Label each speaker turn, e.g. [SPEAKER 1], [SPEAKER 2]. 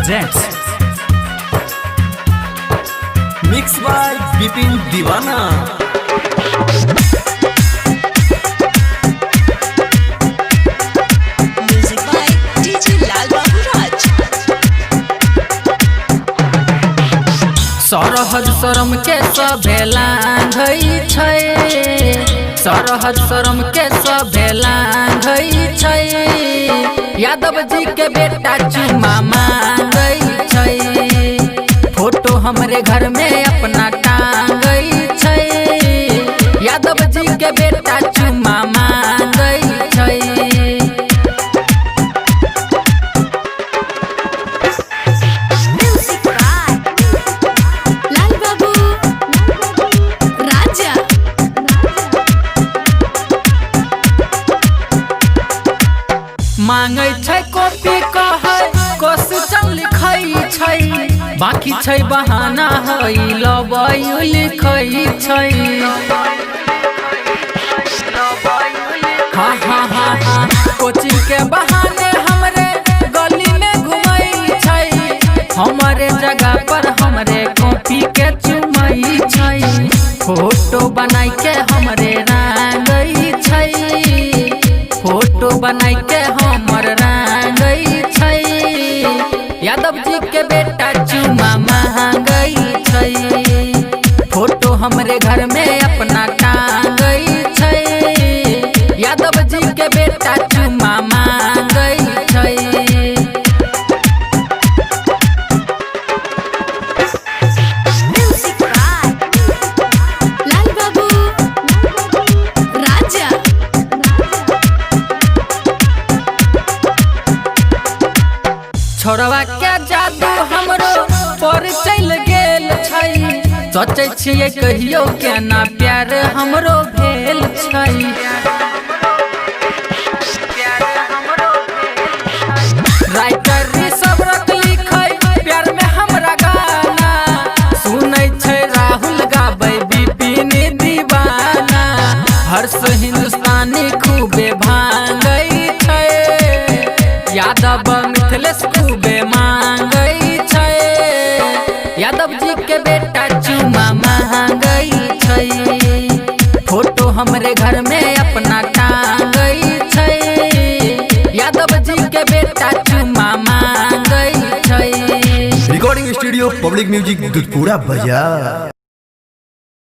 [SPEAKER 1] presents
[SPEAKER 2] mix by Vipin दीवाना।
[SPEAKER 3] Music by DJ लाल बाबू राज।
[SPEAKER 4] सरहद शरम के सभेला गई छै, सरहद शरम के सभेला गई छै। यादव जी के बेटा चुमा मांगई छै, फोटो हमरे घर में अपना टांगई छै। यादव जी के बेटा चुमा मांगई छै।
[SPEAKER 3] म्यूजिक बाय लाल बाबू राजा।
[SPEAKER 4] मांगे छै कॉपी कहै क्वेश्चन लिखै छै, बाकी छै बहाना है लबई लिखै छै। हाँ हाँ हाँ हाँ कोचिंग के बहाने हमरे गली में घुमई छै, हमरे जगह पर हमरे कॉपी के चुमई छै। फोटो बनाई के हमरे रंगई छै, फोटो बनाई के हमर रंगई छै। यादव जी के बेटा चुमा मांगई छै, फोटो हमरे घर में अपना टांगई छै। यादव जी के बेटा चुमा मांगई छै।
[SPEAKER 3] म्यूजिक बाय लाल बाबू राजा।
[SPEAKER 4] छोड़वा के जादू हमरो पर चल गेल छै, सोचे छियै कहियो केना प्यार हमरो भेल छै। राइटर सब रख लिखै प्यार में हमरा गाना, सुनै छै राहुल गाबै विपिन दीवाना। हर्ष हिंदुस्तानी खूबे भांगई छै, यादव मिथिलेश खूबे मांगई छै। यादव जी के बेटा चुमा मांगई छै, फोटो हमरे घर में अपना टांगई छै। यादव जी के बेटा चुमा मांगई छै।
[SPEAKER 2] Recording studio public music Dudhpura बाजार।